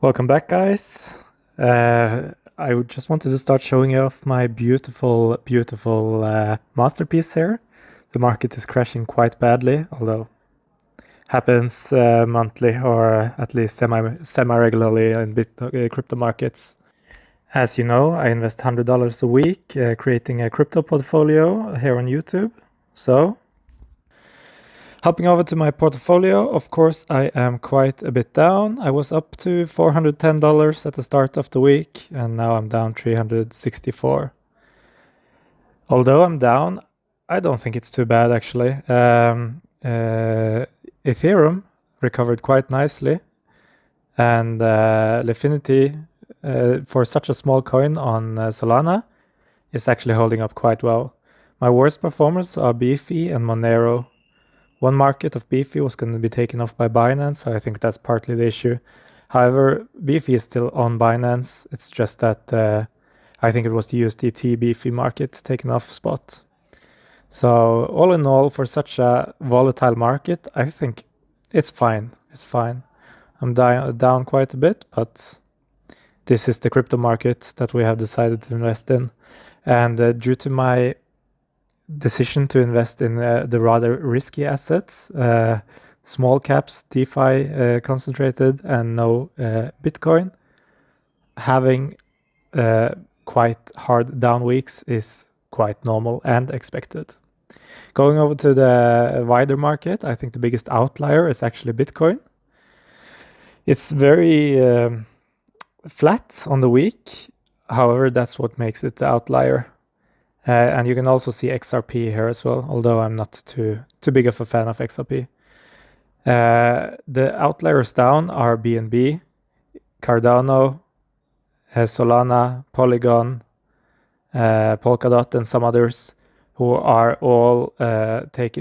Welcome back, guys. I just wanted to start showing you off my beautiful masterpiece here. The market is crashing quite badly, although happens monthly or at least semi-regularly in crypto markets. As you know, I invest $100 a week creating a crypto portfolio here on YouTube. So, hopping over to my portfolio, of course, I am quite a bit down. I was up to $410 at the start of the week, and now I'm down $364. Although I'm down, I don't think it's too bad, actually. Ethereum recovered quite nicely, and Lifinity, for such a small coin on Solana, is actually holding up quite well. My worst performers are Beefy and Monero. One market of Beefy was going to be taken off by Binance, so I think that's partly the issue. However, Beefy is still on Binance. It's just that I think it was the USDT Beefy market taken off spot. So all in all, for such a volatile market, I think it's fine. It's fine. I'm down quite a bit, but this is the crypto market that we have decided to invest in. And due to my decision to invest in the rather risky assets, small caps, DeFi concentrated, and no Bitcoin, having quite hard down weeks is quite normal and expected. Going over to the wider market, I think the biggest outlier is actually Bitcoin. It's very flat on the week. However, that's what makes it the outlier. And you can also see XRP here as well, although I'm not too big of a fan of XRP. The outliers down are BNB, Cardano, Solana, Polygon, Polkadot, and some others who are all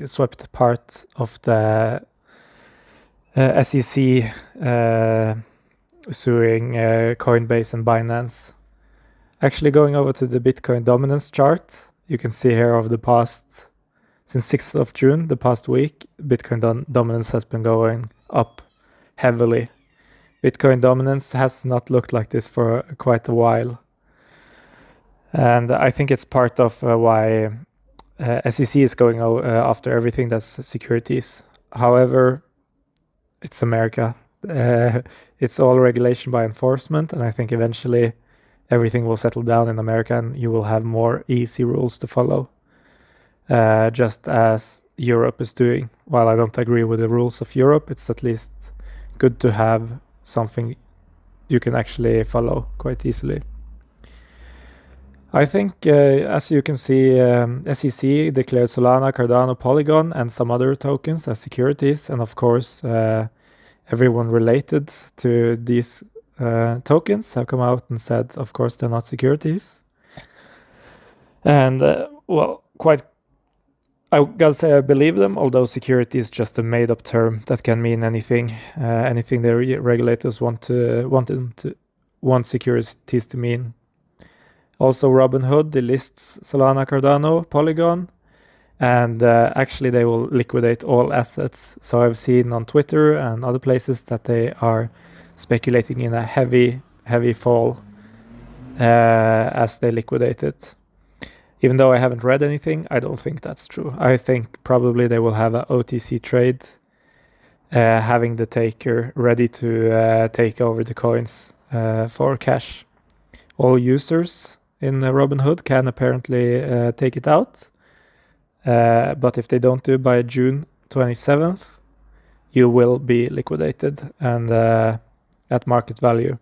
swept part of the SEC suing Coinbase and Binance. Actually, going over to the Bitcoin dominance chart, you can see here over the past, since 6th of June, the past week, Bitcoin dominance has been going up heavily. Bitcoin dominance has not looked like this for quite a while. And I think it's part of why SEC is going after everything that's securities. However, it's America. It's all regulation by enforcement, and I think eventually everything will settle down in America and you will have more easy rules to follow, just as Europe is doing. While I don't agree with the rules of Europe, it's at least good to have something you can actually follow quite easily. I think, as you can see, SEC declared Solana, Cardano, Polygon, and some other tokens as securities, and of course, everyone related to these tokens have come out and said, of course, they're not securities. And, I gotta say I believe them, although security is just a made-up term that can mean anything. Anything the regulators want securities to mean. Also, Robinhood, they lists Solana, Cardano, Polygon, and actually they will liquidate all assets. So I've seen on Twitter and other places that they are speculating in a heavy fall as they liquidate it. Even though I haven't read anything, I don't think that's true. I think probably they will have an OTC trade, having the taker ready to take over the coins for cash. All users in Robinhood can apparently take it out, but if they don't do by June 27th, you will be liquidated and at market value.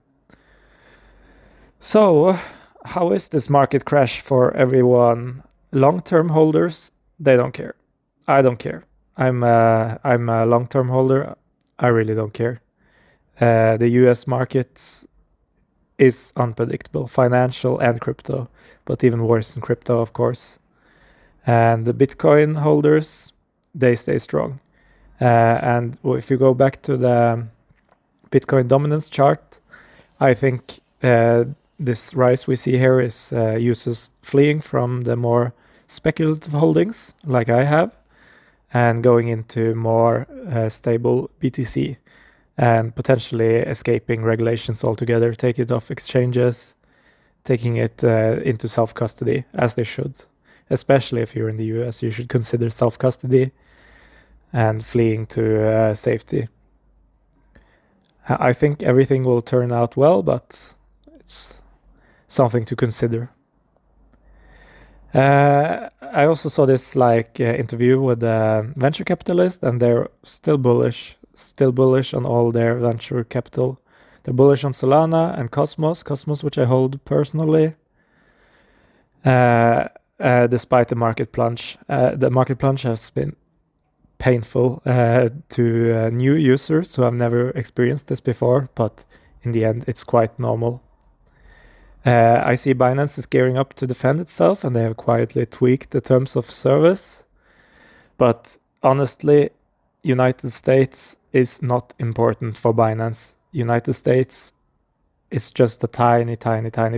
So, how is this market crash for everyone? Long-term holders, they don't care. I don't care. I'm a long-term holder. I really don't care. The US market is unpredictable, financial and crypto, but even worse than crypto, of course. And the Bitcoin holders, they stay strong. And if you go back to the Bitcoin dominance chart, I think this rise we see here is users fleeing from the more speculative holdings like I have and going into more stable BTC. and potentially escaping regulations altogether, take it off exchanges, taking it into self-custody, as they should. Especially if you're in the US, you should consider self-custody and fleeing to safety. I think everything will turn out well, but it's something to consider. I also saw this interview with a venture capitalist, and they're still bullish on all their venture capital. They're bullish on Solana and Cosmos, which I hold personally, despite the market plunge. The market plunge has been painful to new users who have never experienced this before, but in the end, it's quite normal. I see Binance is gearing up to defend itself, and they have quietly tweaked the terms of service. But honestly, United States is not important for Binance. United States is just a tiny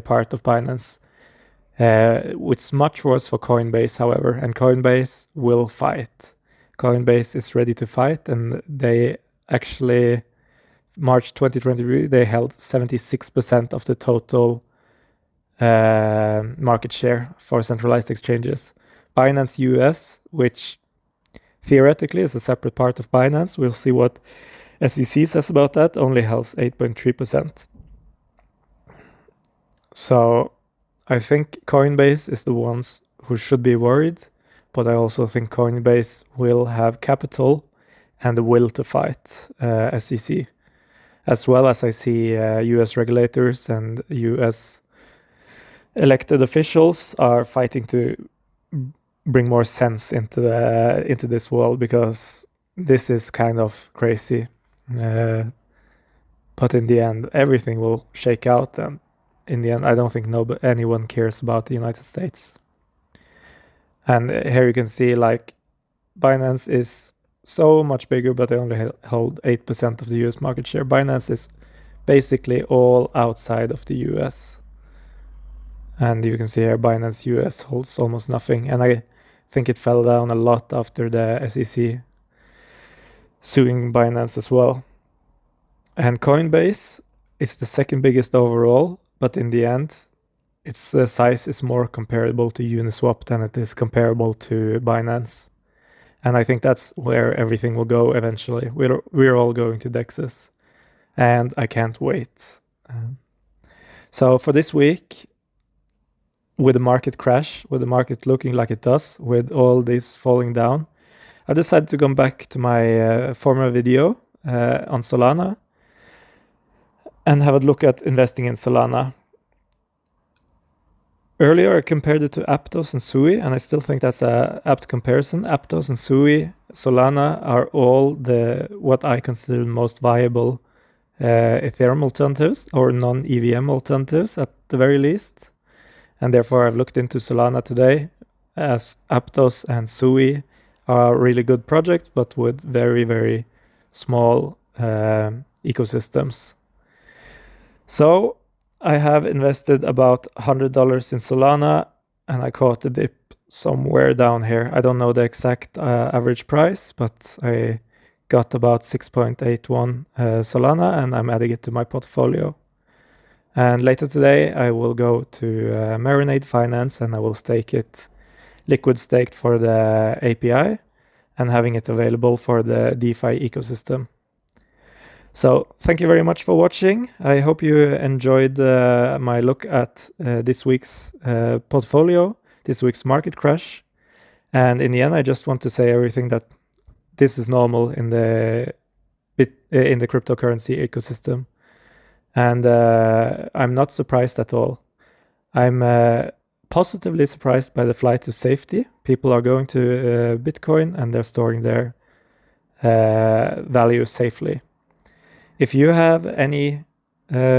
part of Binance. It's much worse for Coinbase, however, and Coinbase will fight. Coinbase is ready to fight, and they actually, March 2023, they held 76% of the total market share for centralized exchanges. Binance US, which theoretically is a separate part of Binance, we'll see what SEC says about that, only has 8.3%. So I think Coinbase is the ones who should be worried, but I also think Coinbase will have capital and the will to fight SEC, as well as I see US regulators and US elected officials are fighting to bring more sense into this world, because this is kind of crazy. But in the end, everything will shake out, and in the end, I don't think anyone cares about the United States. And here you can see Binance is so much bigger, but they only hold 8% of the US market share. Binance is basically all outside of the US. And you can see here Binance US holds almost nothing. And I think it fell down a lot after the SEC suing Binance as well. And Coinbase is the second biggest overall, but in the end, its size is more comparable to Uniswap than it is comparable to Binance. And I think that's where everything will go eventually. We're all going to DEXs, and I can't wait. So for this week, with the market crash, with the market looking like it does, with all this falling down, I decided to come back to my former video on Solana and have a look at investing in Solana. Earlier, I compared it to Aptos and Sui, and I still think that's an apt comparison. Aptos and Sui, Solana are all what I consider the most viable Ethereum alternatives, or non-EVM alternatives at the very least. And therefore, I've looked into Solana today, as Aptos and Sui are really good projects, but with very, very small ecosystems. So I have invested about $100 in Solana, and I caught the dip somewhere down here. I don't know the exact average price, but I got about 6.81 Solana, and I'm adding it to my portfolio. And later today, I will go to Marinade Finance, and I will stake it, liquid staked for the API, and having it available for the DeFi ecosystem. So thank you very much for watching. I hope you enjoyed my look at this week's portfolio, this week's market crash. And in the end, I just want to say everything that this is normal in the cryptocurrency ecosystem. And I'm not surprised at all. I'm positively surprised by the flight to safety. People are going to Bitcoin, and they're storing their value safely. If you have any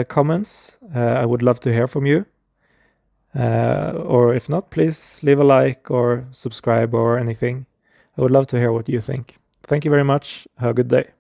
comments, I would love to hear from you. Or if not, please leave a like or subscribe or anything. I would love to hear what you think. Thank you very much. Have a good day.